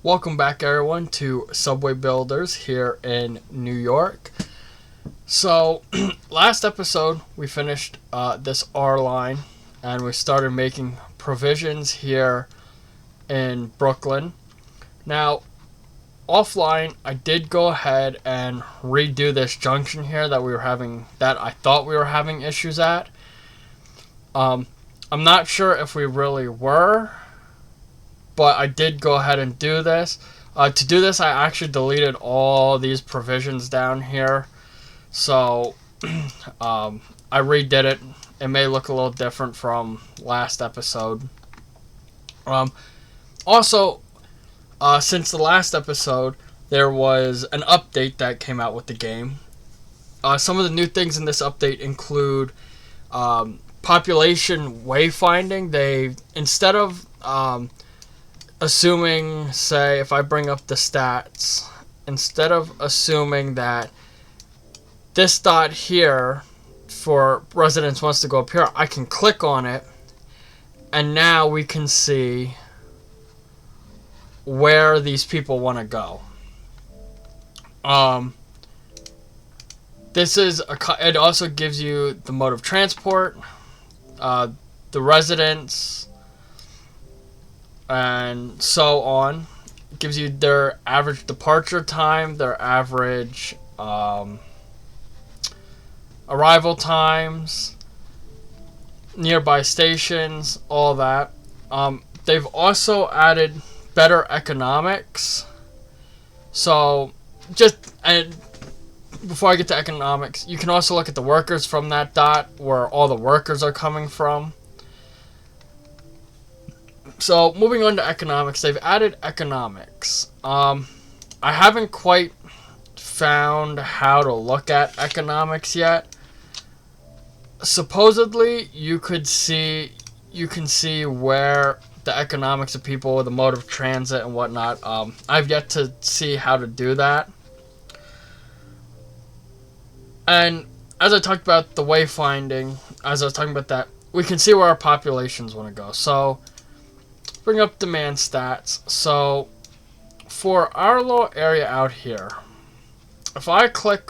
Welcome back, everyone, to Subway Builders here in New York. So, last episode, we finished this R line, and we started making provisions here in Brooklyn. Now, offline, I did go ahead and redo this junction here that I thought we were having issues at. I'm not sure if we really were, but I did go ahead and do this. To do this, I actually deleted all these provisions down here. So, I redid it. It may look a little different from last episode. Also, since the last episode, there was an update that came out with the game. Some of the new things in this update include population wayfinding. Instead of assuming, say, if I bring up the stats, instead of assuming that this dot here for residents wants to go up here, I can click on it, and now we can see where these people want to go. It also gives you the mode of transport, the residents, and so on. It gives you their average departure time, their average arrival times, nearby stations, all that. They've also added better economics. So, before I get to economics, you can also look at the workers from that dot, where all the workers are coming from. So, moving on to economics, they've added economics. I haven't quite found how to look at economics yet. Supposedly, you can see where the economics of people, the mode of transit and whatnot. I've yet to see how to do that. And as I talked about the wayfinding, as I was talking about that, we can see where our populations want to go. So, bring up demand stats. So, for our little area out here, if I come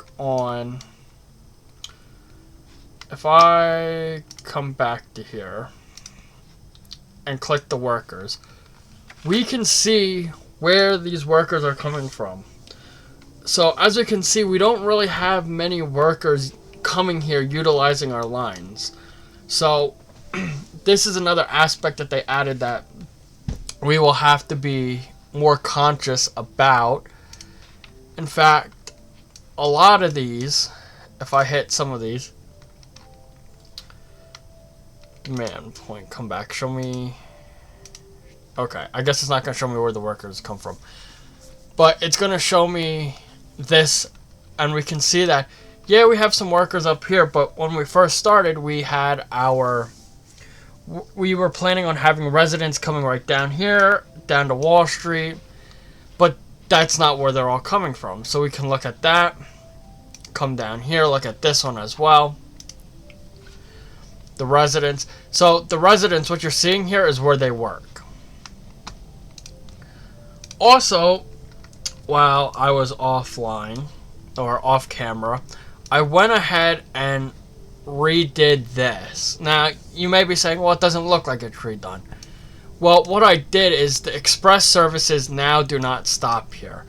back to here and click the workers, we can see where these workers are coming from. So, as you can see, we don't really have many workers coming here utilizing our lines. So, this is another aspect that they added that we will have to be more conscious about. In fact, a lot of these, if I hit some of these, come back, show me. Okay, I guess it's not going to show me where the workers come from, but it's going to show me this, and we can see that, yeah, we have some workers up here, but when we first started, we were planning on having residents coming right down here, down to Wall Street, but that's not where they're all coming from. So we can look at that, come down here, look at this one as well. The residents. So the residents, what you're seeing here is where they work. Also, while I was offline, or off camera, I went ahead and redid this. Now, you may be saying, well, it doesn't look like it's redone. Well, what I did is the express services now do not stop here.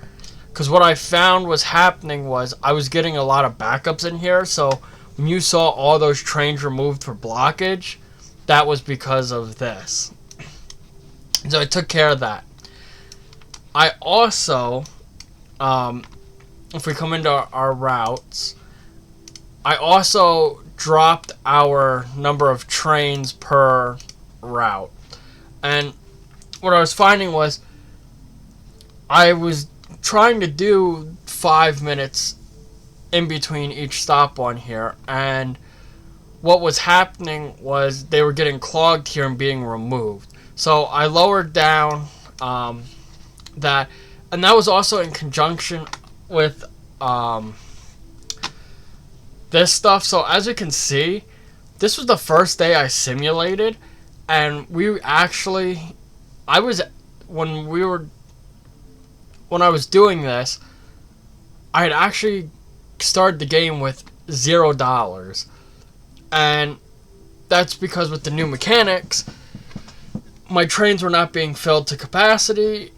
Because what I found was happening was I was getting a lot of backups in here. So when you saw all those trains removed for blockage, that was because of this. So I took care of that. I also, if we come into our routes, I also dropped our number of trains per route. And what I was finding was I was trying to do 5 minutes in between each stop on here, and what was happening was they were getting clogged here and being removed. So I lowered down that, and that was also in conjunction with this stuff. So as you can see, this was the first day I simulated, and when we were when I was doing this, I had actually started the game with $0. And that's because with the new mechanics, my trains were not being filled to capacity,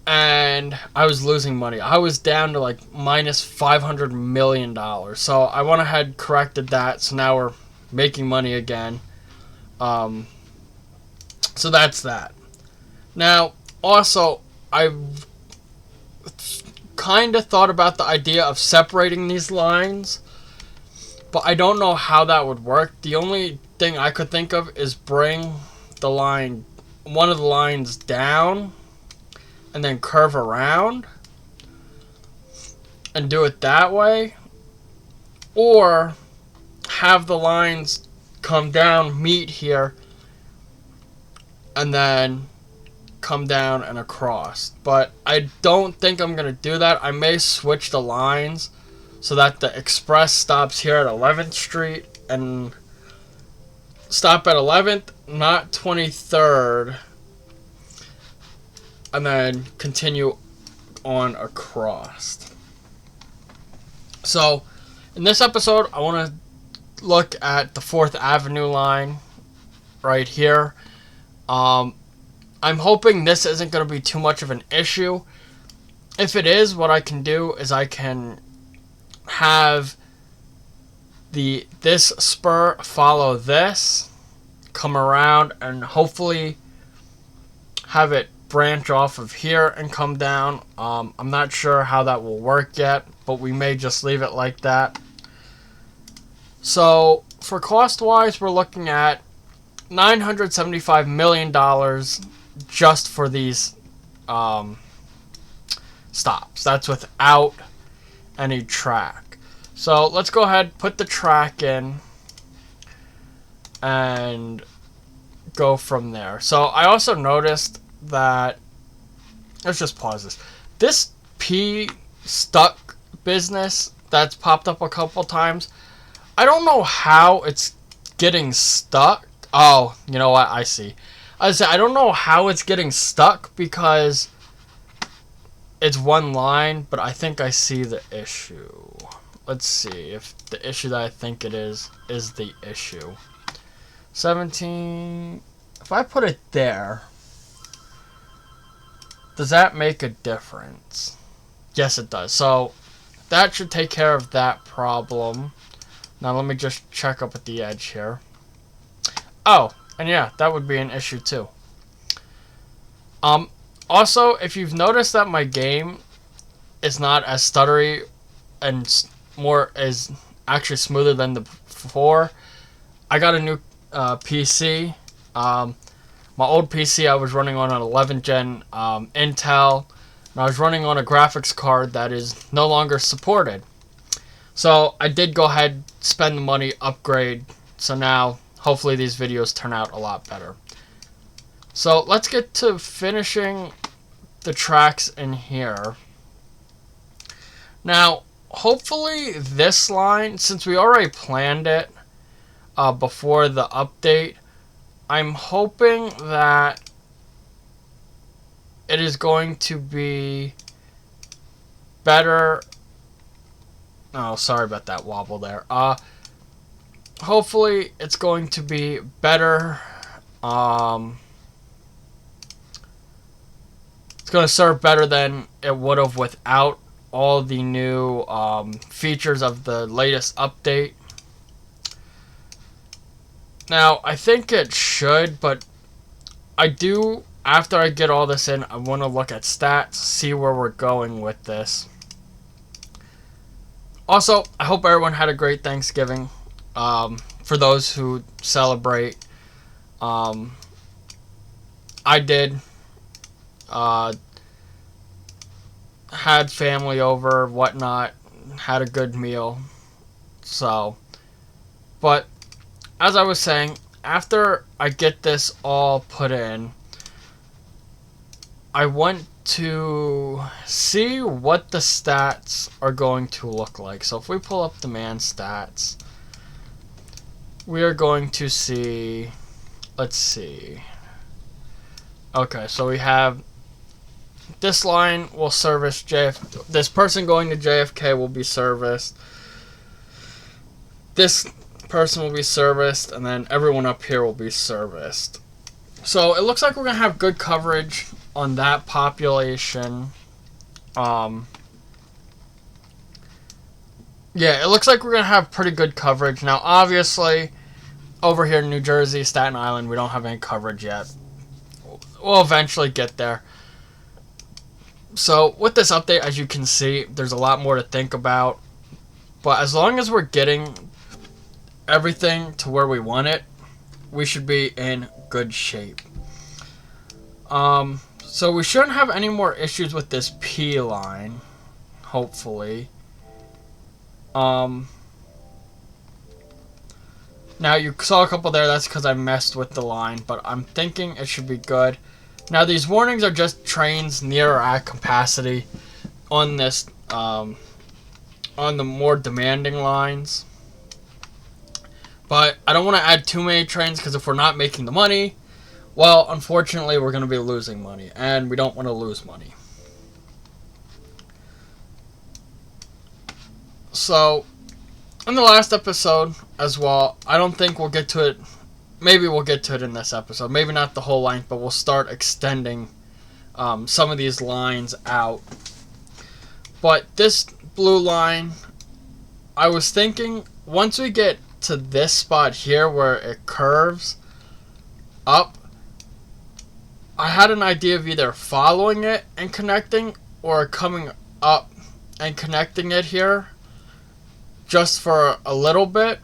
and I was losing money. I was down to like minus $500 million. So I went ahead, corrected that, so now we're making money again. So that's that. Now, also, I've kind of thought about the idea of separating these lines, but I don't know how that would work. The only thing I could think of is bring the line, one of the lines down, and then curve around, and do it that way. Or have the lines come down, meet here, and then come down and across. But I don't think I'm going to do that. I may switch the lines so that the express stops here at 11th Street and stop at 11th, not 23rd, and then continue on across. So in this episode, I want to look at the 4th Avenue line right here. I'm hoping this isn't going to be too much of an issue. If it is, what I can do is I can have this spur follow this, come around, and hopefully have it branch off of here and come down. I'm not sure how that will work yet, but we may just leave it like that. So for cost-wise, we're looking at $975 million just for these stops. That's without any track. So let's go ahead, put the track in, and go from there. So I also noticed that, let's just pause this. This P stuck business that's popped up a couple times, I don't know how it's getting stuck. Oh, you know what? I see. I don't know how it's getting stuck because it's one line, but I think I see the issue. Let's see if the issue that I think it is the issue. 17. If I put it there, does that make a difference? Yes, it does. So that should take care of that problem. Now let me just check up at the edge here. Oh, and yeah, that would be an issue too. Also, if you've noticed that my game is not as stuttery and more is actually smoother than the before, I got a new PC. My old PC I was running on an 11th gen Intel, and I was running on a graphics card that is no longer supported. So I did go ahead, spend the money, upgrade. So now hopefully these videos turn out a lot better. So let's get to finishing the tracks in here. Now, hopefully this line, since we already planned it before the update, I'm hoping that it is going to be better. Oh, sorry about that wobble there. Hopefully it's going to be better. It's going to serve better than it would have without all the new features of the latest update. Now, I think it should, but I do, after I get all this in, I want to look at stats, see where we're going with this. Also, I hope everyone had a great Thanksgiving. For those who celebrate, I did. Had family over, whatnot, had a good meal. So, but as I was saying, after I get this all put in, I want to see what the stats are going to look like. So if we pull up the man stats, we are going to see, let's see. Okay, so we have this line will service JFK. This person going to JFK will be serviced. This person will be serviced, and then everyone up here will be serviced. So it looks like we're going to have good coverage on that population. Yeah, it looks like we're going to have pretty good coverage. Now, obviously, over here in New Jersey, Staten Island, we don't have any coverage yet. We'll eventually get there. So, with this update, as you can see, there's a lot more to think about. But as long as we're getting everything to where we want it, we should be in good shape. So we shouldn't have any more issues with this P line, hopefully. Now you saw a couple there, that's because I messed with the line, but I'm thinking it should be good. Now these warnings are just trains near or at capacity on this, on the more demanding lines. But I don't want to add too many trains, because if we're not making the money, well, unfortunately, we're going to be losing money, and we don't want to lose money. So, in the last episode as well, I don't think we'll get to it. Maybe we'll get to it in this episode. Maybe not the whole length, but we'll start extending some of these lines out. But this blue line, I was thinking, once we get to this spot here where it curves up, I had an idea of either following it and connecting, or coming up and connecting it here just for a little bit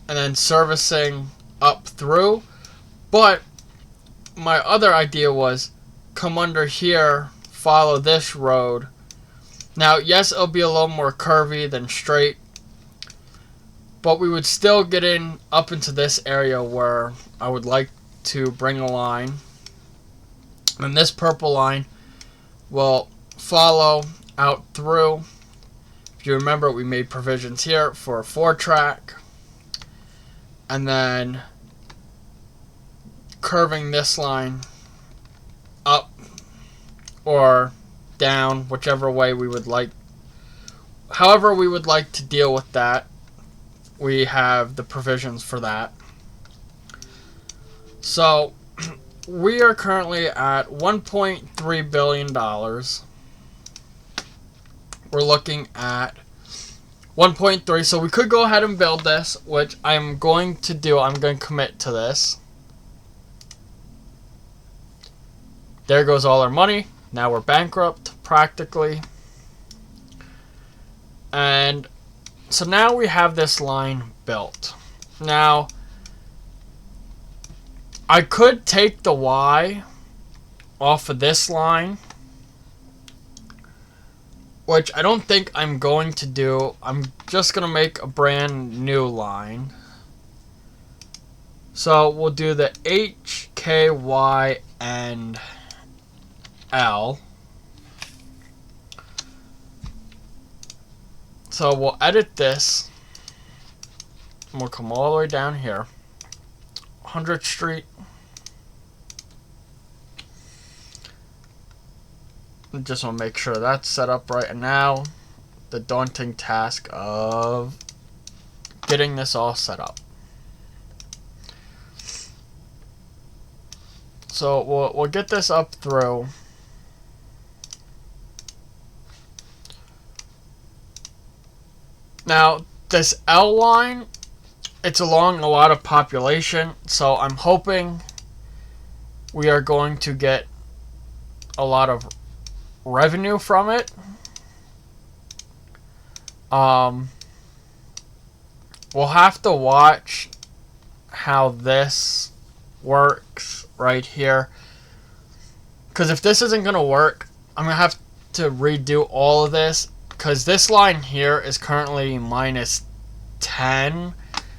and then servicing up through. But my other idea was come under here, follow this road. Now, yes, it'll be a little more curvy than straight, but we would still get in up into this area where I would like to bring a line. And this purple line will follow out through. If you remember, we made provisions here for a 4-track. And then curving this line up or down, whichever way we would like. However we would like to deal with that, we have the provisions for that. So we are currently at $1.3 billion. We're looking at 1.3, so we could go ahead and build this, which I'm going to do. I'm going to commit to this. There goes all our money. Now we're bankrupt, practically. And so now we have this line built. Now, I could take the Y off of this line, which I don't think I'm going to do. I'm just going to make a brand new line. So we'll do the H, K, Y, and L. So we'll edit this, and we'll come all the way down here. 100th Street. Just want to make sure that's set up right. And now, the daunting task of getting this all set up. So we'll get this up through. Now, this L line, it's along a lot of population, so I'm hoping we are going to get a lot of revenue from it. We'll have to watch how this works right here, because if this isn't going to work, I'm going to have to redo all of this, because this line here is currently minus 10,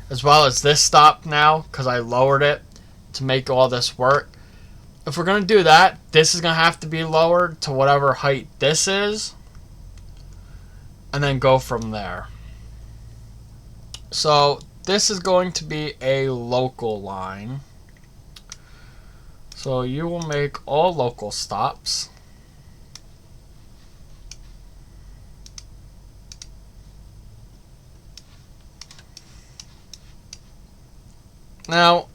as well as this stop now, because I lowered it to make all this work. If we're going to do that, this is going to have to be lowered to whatever height this is, and then go from there. So this is going to be a local line. So you will make all local stops. Now,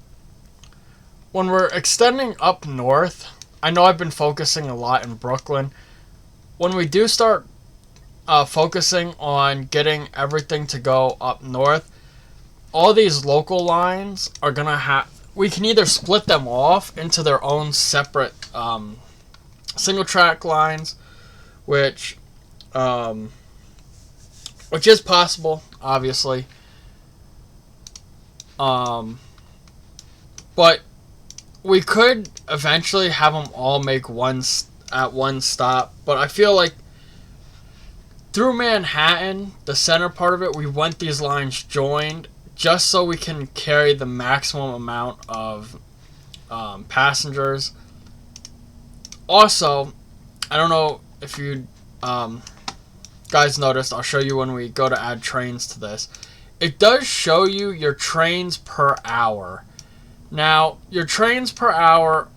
when we're extending up north, I know I've been focusing a lot in Brooklyn. When we do start focusing on getting everything to go up north, all these local lines are going to have... We can either split them off into their own separate single track lines, which is possible, obviously. But we could eventually have them all make one stop. But I feel like through Manhattan, the center part of it, we want these lines joined just so we can carry the maximum amount of passengers. Also, I don't know if you guys noticed, I'll show you when we go to add trains to this. It does show you your trains per hour. Now, your trains per hour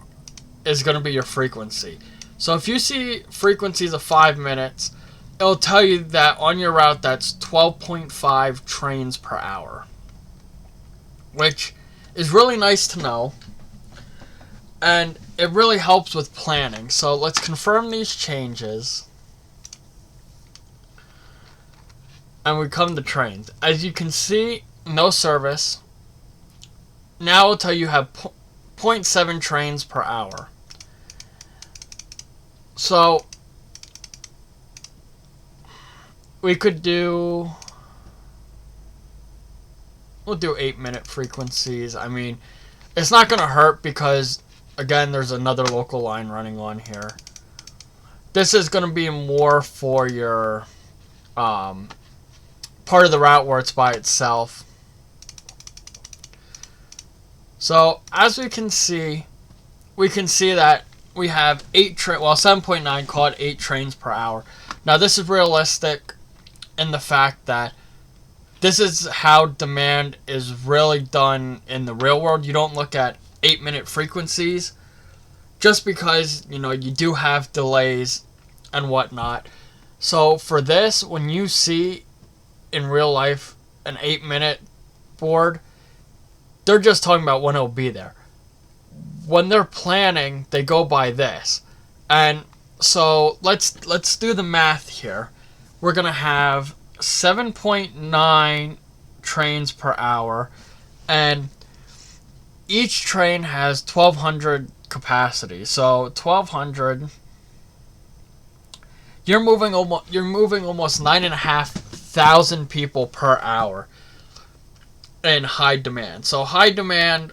is going to be your frequency. So if you see frequencies of 5 minutes, it'll tell you that on your route that's 12.5 trains per hour, which is really nice to know, and it really helps with planning. So let's confirm these changes, and we come to trains. As you can see, no service. Now it'll tell you have 0.7 trains per hour. So we could do... We'll do 8-minute frequencies. I mean, it's not going to hurt because, again, there's another local line running on here. This is going to be more for your part of the route where it's by itself. So, as we can see that we have 7.9, call it 8 trains per hour. Now, this is realistic in the fact that this is how demand is really done in the real world. You don't look at 8-minute frequencies just because, you do have delays and whatnot. So for this, when you see in real life an 8-minute board, they're just talking about when it'll be there. When they're planning, they go by this. And so let's do the math here. We're going to have 7.9 trains per hour, and each train has 1,200 capacity. So 1,200, you're moving almost 9,500 people per hour in high demand. So high demand,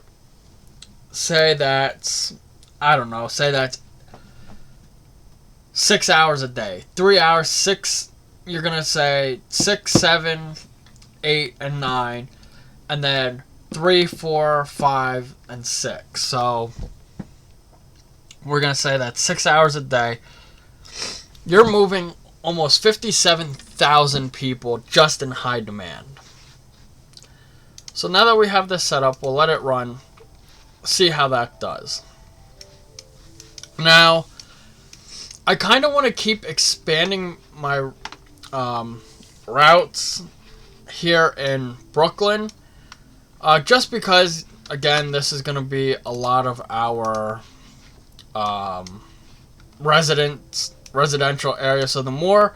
say that's 6 hours a day. 3 hours, 6. You're going to say 6, 7, 8, and 9. And then 3, 4, 5, and 6. So we're going to say that's 6 hours a day. You're moving almost 57,000 people just in high demand. So now that we have this set up, we'll let it run. See how that does. Now, I kind of want to keep expanding my routes here in Brooklyn, just because, again, this is going to be a lot of our residential area. So the more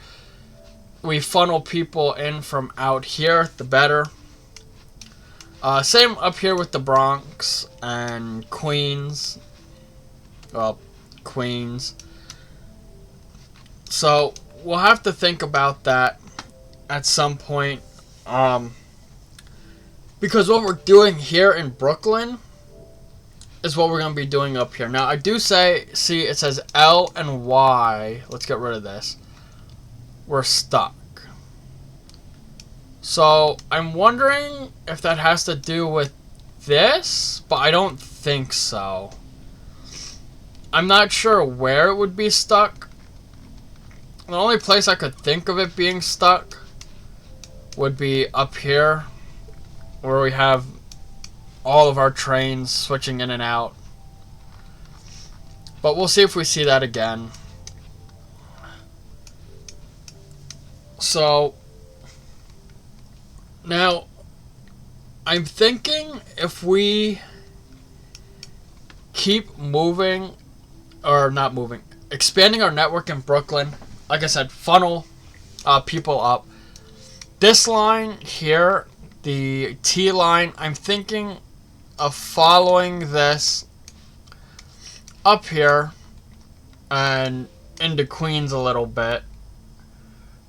we funnel people in from out here, the better. Same up here with the Bronx and Queens. Well, Queens. So we'll have to think about that at some point. Because what we're doing here in Brooklyn is what we're going to be doing up here. Now, I do see it says L and Y. Let's get rid of this. We're stuck. So, I'm wondering if that has to do with this, but I don't think so. I'm not sure where it would be stuck. The only place I could think of it being stuck would be up here, where we have all of our trains switching in and out. But we'll see if we see that again. So, now, I'm thinking if we keep moving, or not moving, expanding our network in Brooklyn, like I said, funnel people up. This line here, the T line, I'm thinking of following this up here and into Queens a little bit,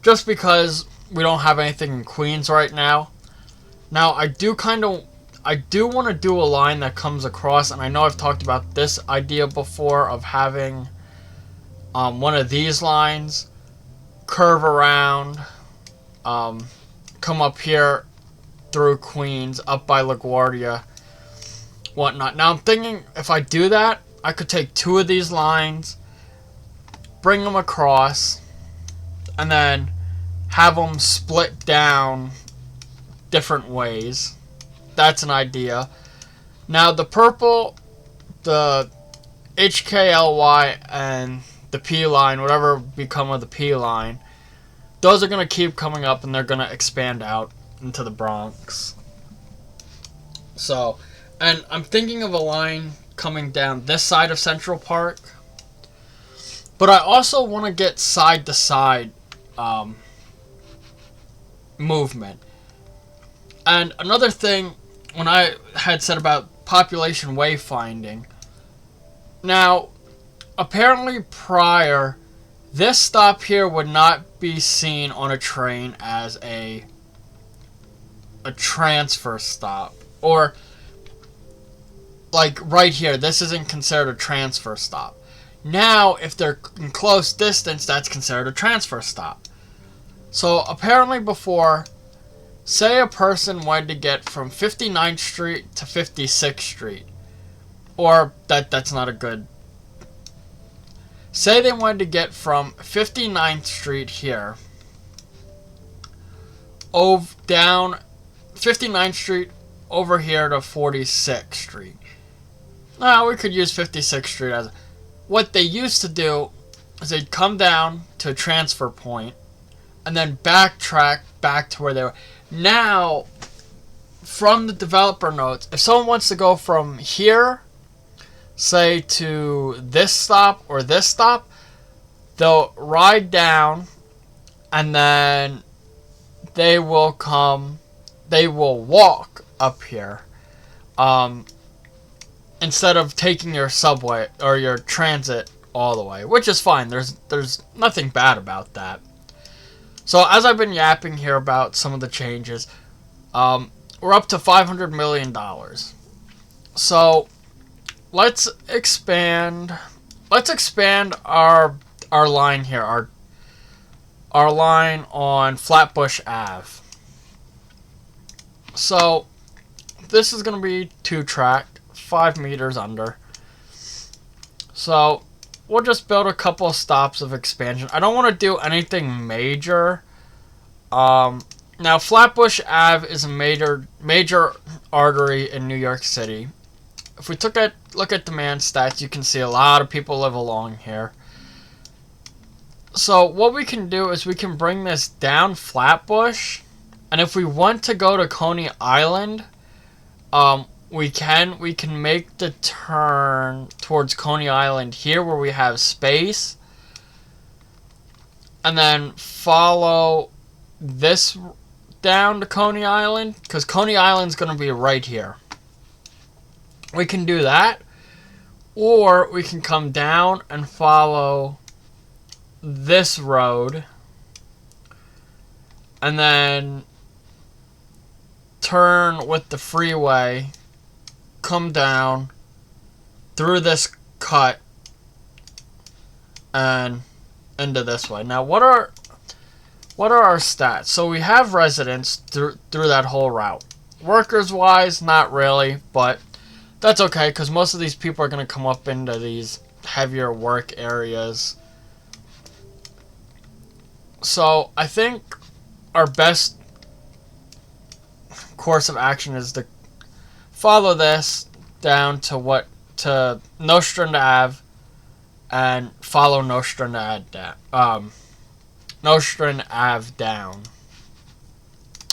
just because we don't have anything in Queens right now. Now, I do want to do a line that comes across, and I know I've talked about this idea before of having one of these lines curve around, come up here through Queens, up by LaGuardia, whatnot. Now, I'm thinking if I do that, I could take two of these lines, bring them across, and then have them split down different ways. That's an idea. Now, the purple, the HKLY, and the P line, whatever become of the P line, those are going to keep coming up, and they're going to expand out into the Bronx. So, and I'm thinking of a line coming down this side of Central Park, but I also want to get side-to-side movement. And another thing, when I had said about population wayfinding, now, apparently prior, this stop here would not be seen on a train as a transfer stop. Or, like right here, this isn't considered a transfer stop. Now, if they're in close distance, that's considered a transfer stop. So, apparently before, say a person wanted to get from 59th Street to 56th Street. Or, that's not a good... Say they wanted to get from 59th Street here, down 59th Street over here to 46th Street. Now, we could use 56th Street as... What they used to do is they'd come down to a transfer point and then backtrack back to where they were. Now, from the developer notes, if someone wants to go from here, say, to this stop or this stop, they'll ride down and then they will walk up here. Instead of taking your subway or your transit all the way, which is fine. There's nothing bad about that. So as I've been yapping here about some of the changes, we're up to $500 million. So let's expand our line here, our line on Flatbush Ave. So this is going to be 2-track. 5 meters under. So we'll just build a couple of stops of expansion. I don't want to do anything major. Now Flatbush Ave is a major artery in New York City. If we look at demand stats, you can see a lot of people live along here. So what we can do is we can bring this down Flatbush, and if we want to go to Coney Island, we can make the turn towards Coney Island here where we have space, and then follow this down to Coney Island, because Coney Island's going to be right here. We can do that, or we can come down and follow this road, and then turn with the freeway, come down through this cut and into this way. Now, what are our stats? So we have residents through that whole route. Workers wise, not really, but that's okay, because most of these people are going to come up into these heavier work areas. So I think our best course of action is to follow this down to Nostrand Ave and follow Nostrand Ave down.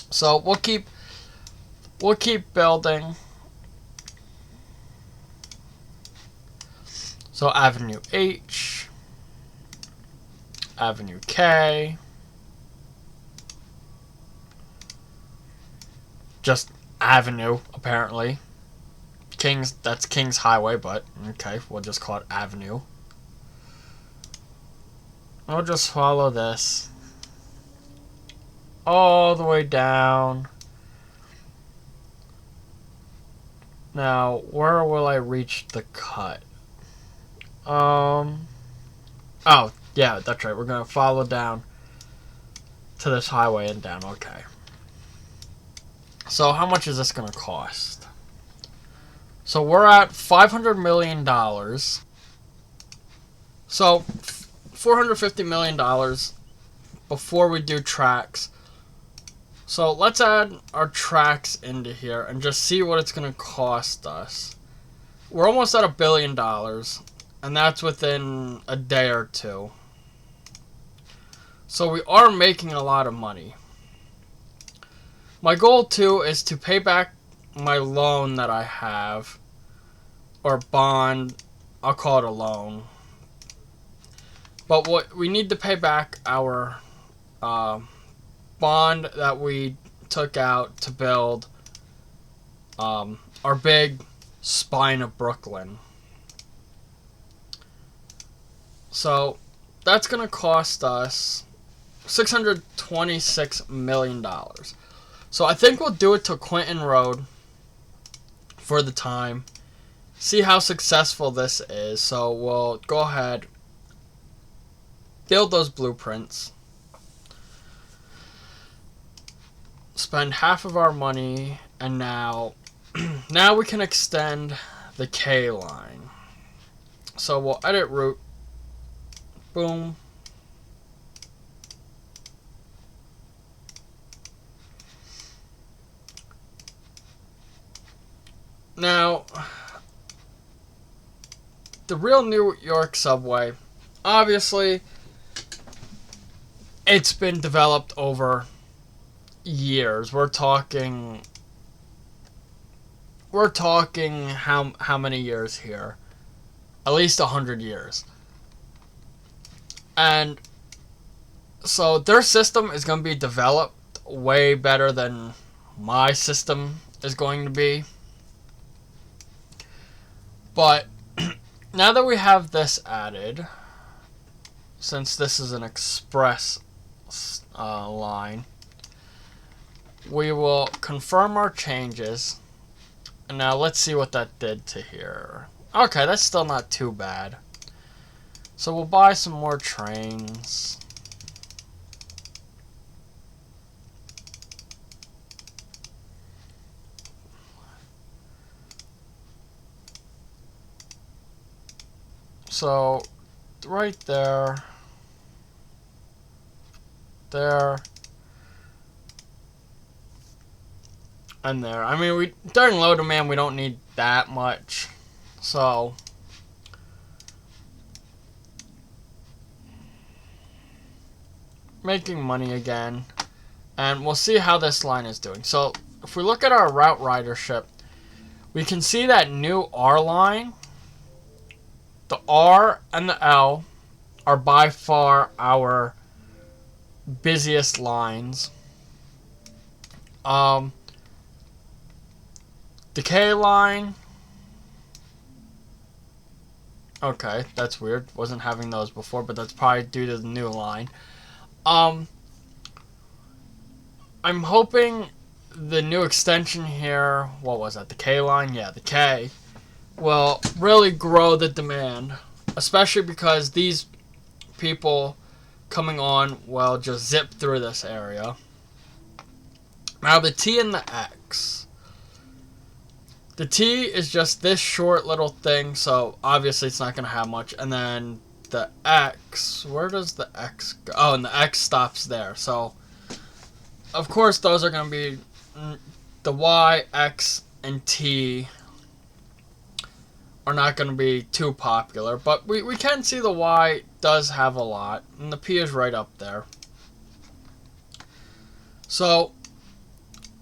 So we'll keep We'll keep building. So Avenue H, Avenue K, just Avenue, apparently. That's King's Highway, but okay, we'll just call it Avenue. We'll just follow this all the way down. Now, where will I reach the cut? Oh, yeah, that's right. We're going to follow down to this highway and down. Okay. So, how much is this going to cost? So, we're at $500 million. So, $450 million before we do tracks. So, let's add our tracks into here and just see what it's going to cost us. We're almost at $1 billion. And that's within a day or two. So we are making a lot of money. My goal too is to pay back my loan that I have. Or bond. I'll call it a loan. But what we need to pay back our bond that we took out to build our big spine of Brooklyn. So that's going to cost us $626 million. So I think we'll do it to Clinton Road for the time. See how successful this is. So we'll go ahead, build those blueprints, spend half of our money, and now we can extend the K line. So we'll edit route. Boom. Now, the real New York subway, obviously, it's been developed over years. We're talking how many years here? At least 100 years. And so their system is going to be developed way better than my system is going to be. But now that we have this added, since this is an express line, we will confirm our changes. And now let's see what that did to here. Okay, that's still not too bad. So we'll buy some more trains. So right there, and there. I mean, during low demand we don't need that much. So making money again, and we'll see how this line is doing. So if we look at our route ridership, we can see that new R line, the R and the L are by far our busiest lines. The K line, okay, that's weird. Wasn't having those before, but that's probably due to the new line. I'm hoping the new extension here, what was that, the K line? Yeah, the K, will really grow the demand, especially because these people coming on will just zip through this area. Now the T and the X. The T is just this short little thing, so obviously it's not going to have much. And then the X, where does the X go? Oh, and the X stops there. So, of course, those are going to be the Y, X, and T are not going to be too popular. But we can see the Y does have a lot, and the P is right up there. So,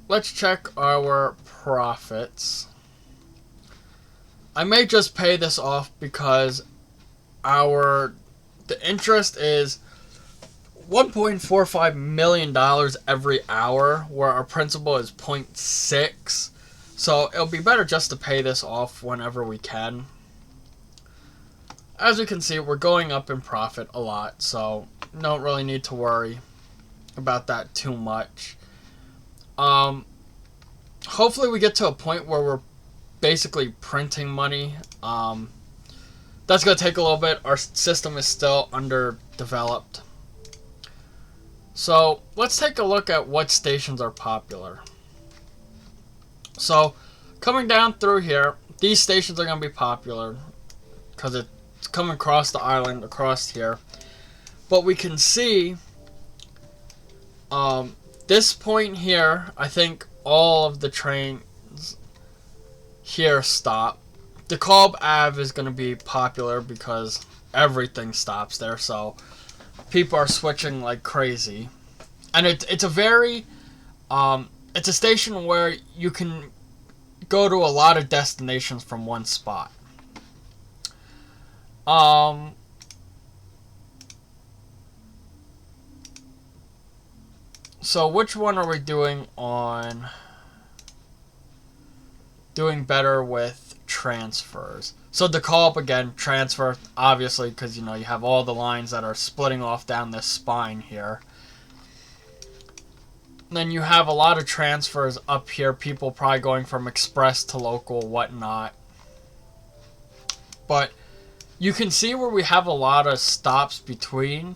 let's check our profits. I may just pay this off because the interest is $1.45 million every hour, where our principal is 0.6. So it'll be better just to pay this off whenever we can. As we can see, we're going up in profit a lot, so don't really need to worry about that too much. Hopefully we get to a point where we're basically printing money. That's going to take a little bit. Our system is still underdeveloped. So let's take a look at what stations are popular. So coming down through here, these stations are going to be popular because it's coming across the island, across here. But we can see this point here, I think all of the trains here stop. DeKalb Ave is going to be popular because everything stops there, so people are switching like crazy. And it's a very it's a station where you can go to a lot of destinations from one spot. So which one are we doing on doing better with transfers? So DeKalb, again, transfer, obviously, because, you know, you have all the lines that are splitting off down this spine here. And then you have a lot of transfers up here, people probably going from express to local, whatnot. But you can see where we have a lot of stops between.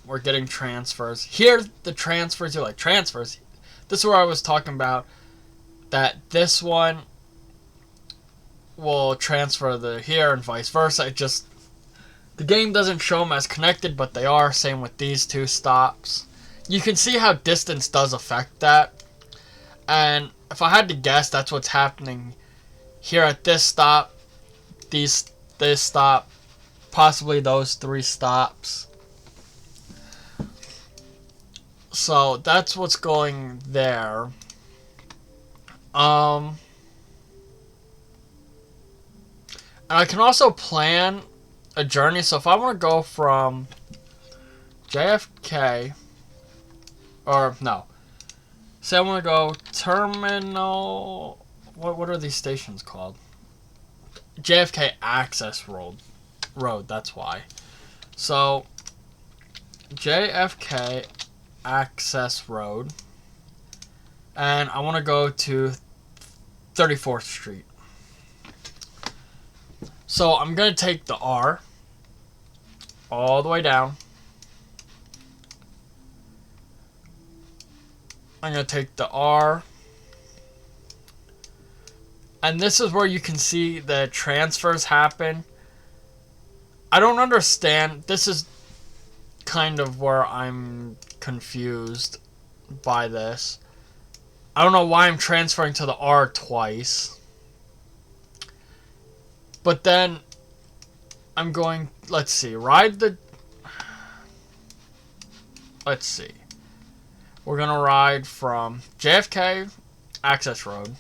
We're getting transfers. Here, the transfers, you're like, transfers? This is where I was talking about that this one will transfer the here and vice versa. It just, the game doesn't show them as connected, but they are. Same with these two stops. You can see how distance does affect that. And if I had to guess, that's what's happening here at this stop, this stop, possibly those three stops. So that's what's going there. And I can also plan a journey. So if I want to go from JFK, or no, say I want to go terminal. What are these stations called? JFK Access Road. That's why. So JFK Access Road, and I want to go to 34th Street. So I'm going to take the R all the way down. I'm going to take the R, and this is where you can see the transfers happen. I don't understand. This is kind of where I'm confused by this. I don't know why I'm transferring to the R twice. But then I'm going, let's see, let's see. We're going to ride from JFK Access Road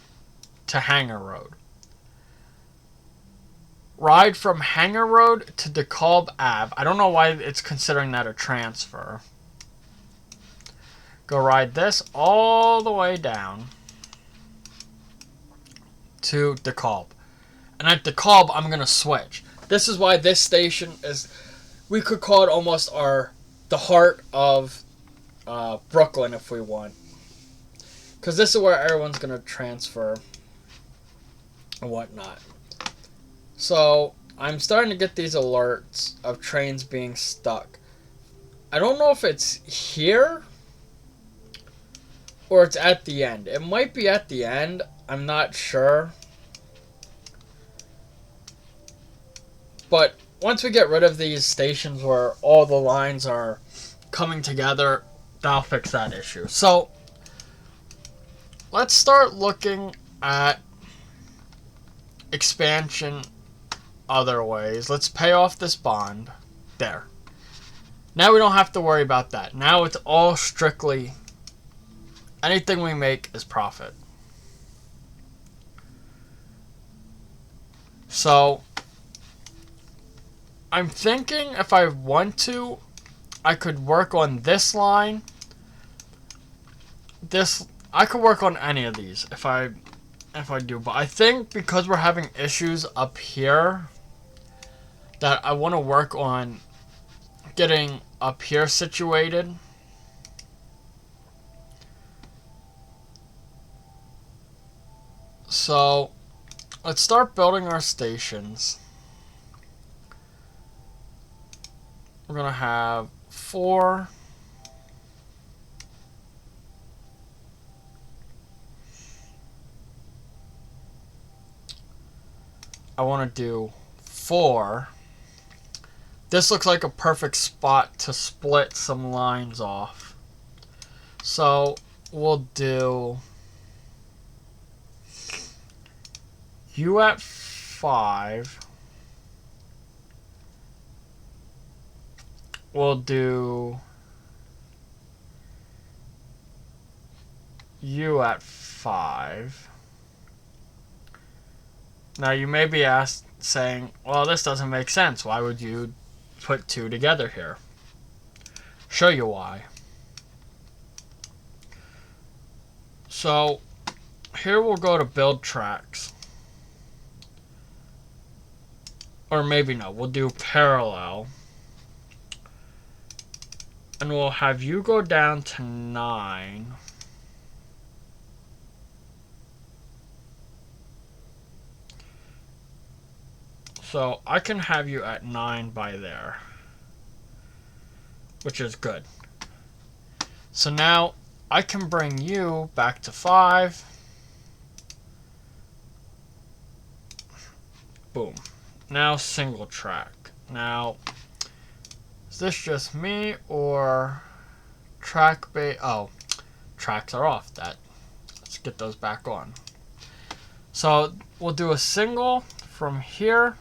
to Hangar Road. Ride from Hangar Road to DeKalb Ave. I don't know why it's considering that a transfer. Go ride this all the way down to DeKalb. And at DeKalb, I'm going to switch. This is why this station is, we could call it almost the heart of Brooklyn if we want. Because this is where everyone's going to transfer and whatnot. So I'm starting to get these alerts of trains being stuck. I don't know if it's here or it's at the end. It might be at the end. I'm not sure. But once we get rid of these stations where all the lines are coming together, that'll fix that issue. So let's start looking at expansion other ways. Let's pay off this bond. There. Now we don't have to worry about that. Now it's all strictly Anything we make is profit. So I'm thinking if I want to, I could work on this line. I could work on any of these if I do, but I think because we're having issues up here that I want to work on getting up here situated. So let's start building our stations. We're gonna have 4. I want to do 4. This looks like a perfect spot to split some lines off. So we'll do you at 5. We'll do you at 5. Now you may be saying, well, this doesn't make sense. Why would you put 2 together here? Show you why. So here we'll go to build tracks. Or maybe no, we'll do parallel. And we'll have you go down to 9. So I can have you at 9 by there, which is good. So now I can bring you back to 5. Boom. Now single track. Now, is this just me or track base? Oh, tracks are off. Let's get those back on. So we'll do a single from here.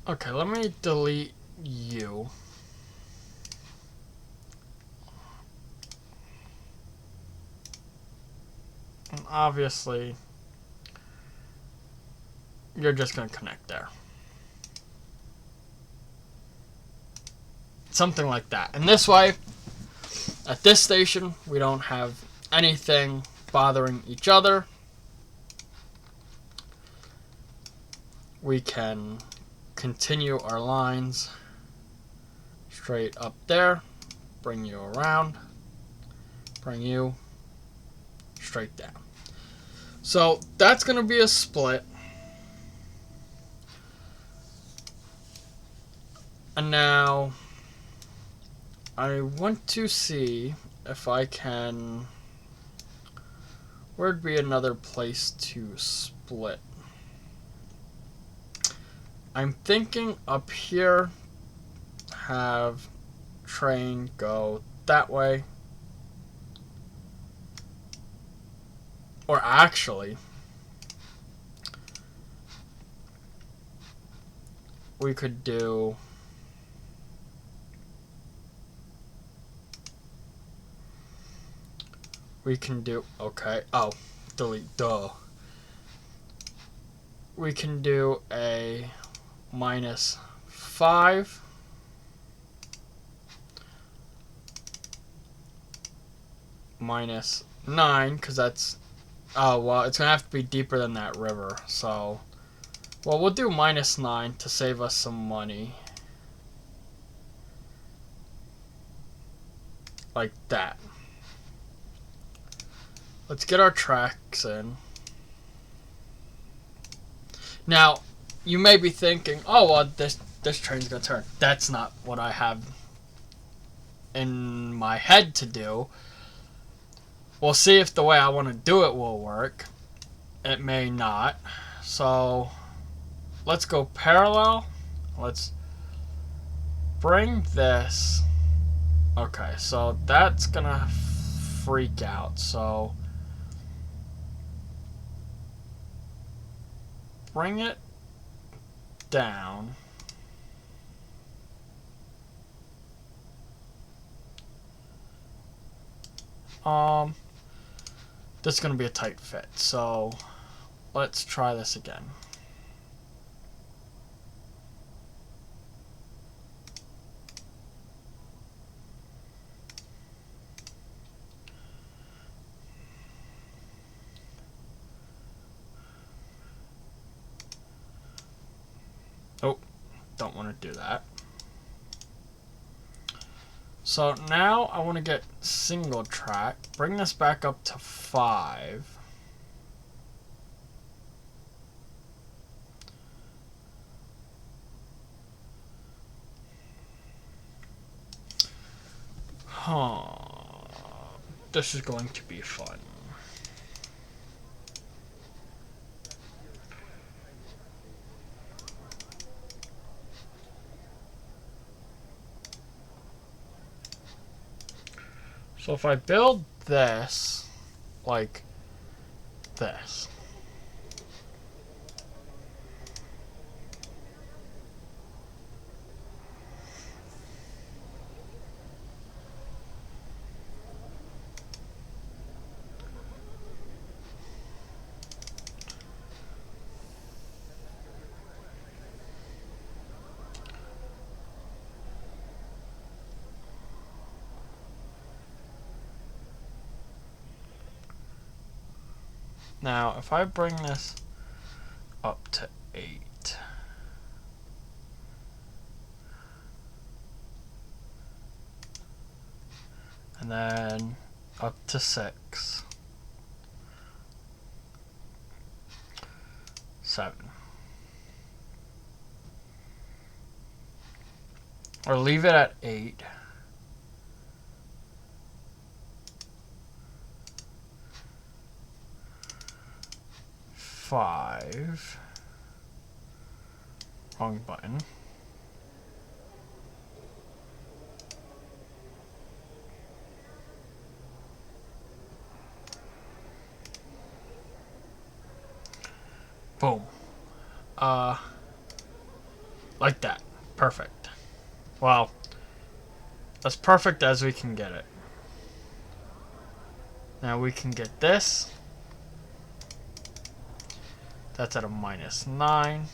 Okay, let me delete you. And obviously, you're just going to connect there. Something like that. And this way, at this station, we don't have anything bothering each other. We can continue our lines straight up there, bring you around, bring you straight down. So that's going to be a split. And now I want to see if I can, where'd be another place to split? I'm thinking up here, have train go that way. Or actually, we could do okay, oh, delete, duh. We can do a -5 -9, because that's, oh, well, it's gonna have to be deeper than that river. So, well, we'll do -9 to save us some money, like that. Let's get our tracks in. Now, you may be thinking, oh, well, this train's gonna turn. That's not what I have in my head to do. We'll see if the way I want to do it will work. It may not. So, let's go parallel. Let's bring this. Okay, so that's gonna freak out. So, bring it down. This is going to be a tight fit, so let's try this again. Oh, don't want to do that. So now I want to get single track, bring this back up to 5. This is going to be fun. So if I build this like this, now if I bring this up to 8, and then up to 6, 7, or leave it at 8. Five. Wrong button. Boom. Like that. Perfect. Well, as perfect as we can get it. Now we can get this. That's at a -9.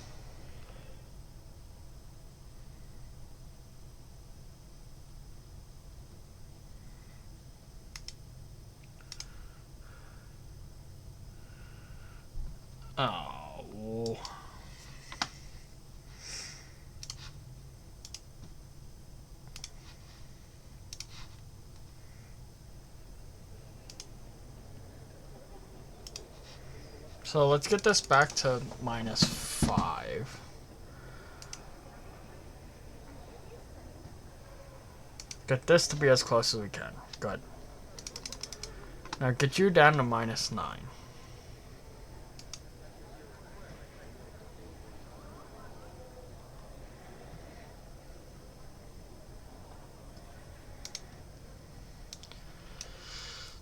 Oh. So let's get this back to -5. Get this to be as close as we can. Good. Now get you down to -9.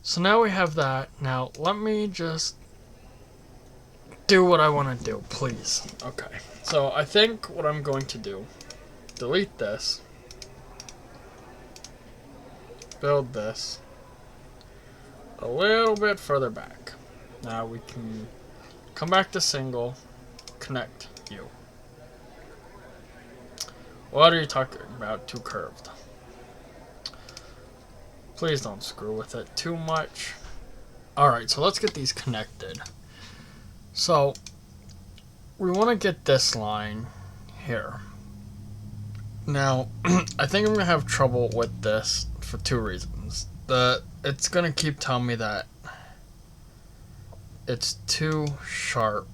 So now we have that. Now let me just do what I want to do, please. Okay. So I think what I'm going to do, delete this, build this a little bit further back. Now we can come back to single, connect you. What are you talking about? Too curved. Please don't screw with it too much. Alright, so let's get these connected. So we want to get this line here. Now, I think I'm going to have trouble with this for 2 reasons. It's going to keep telling me that it's too sharp.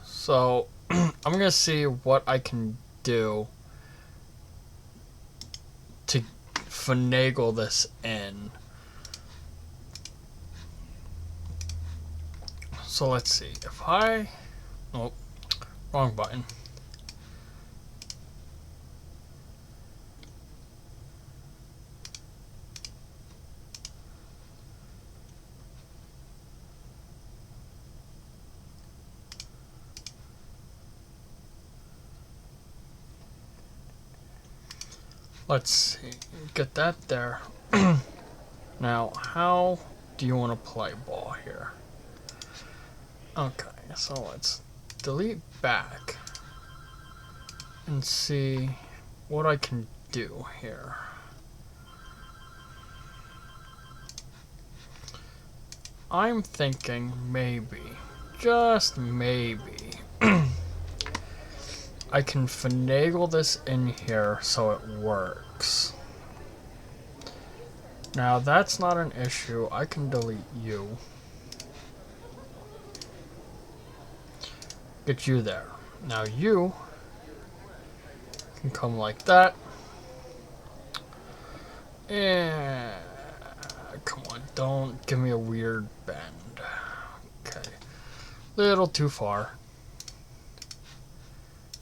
So, I'm going to see what I can do to finagle this in. So let's see. If I... Oh, wrong button. Let's see. Get that there. Now, how do you want to play ball here? Okay, so let's delete back and see what I can do here. I'm thinking maybe, just maybe, I can finagle this in here so it works. Now that's not an issue. I can delete you. Get you there. Now you can come like that. And come on, don't give me a weird bend. Okay. Little too far.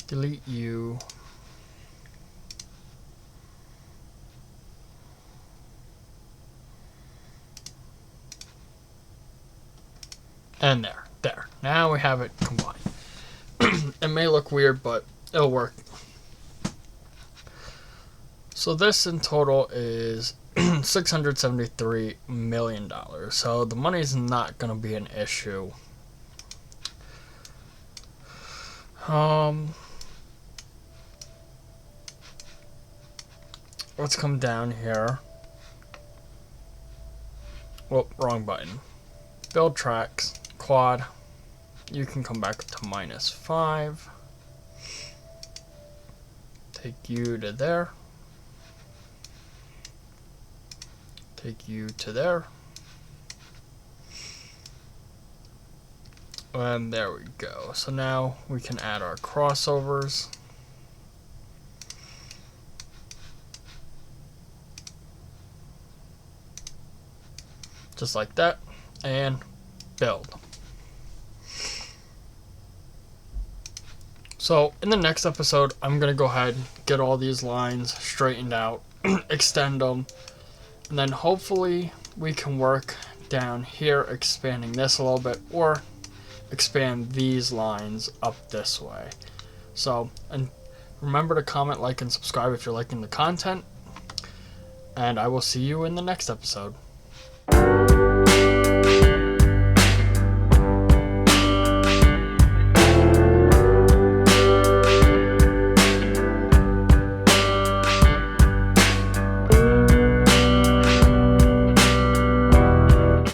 Delete you. And there. Now we have it combined. It may look weird, but it'll work. So this in total is $673 million. So the money's not going to be an issue. Let's come down here. Whoop, wrong button. Build tracks, quad. You can come back to -5. Take you to there. Take you to there. And there we go. So now we can add our crossovers. Just like that. And build. So in the next episode, I'm going to go ahead, get all these lines straightened out, extend them, and then hopefully we can work down here expanding this a little bit, or expand these lines up this way. So, and remember to comment, like, and subscribe if you're liking the content, and I will see you in the next episode.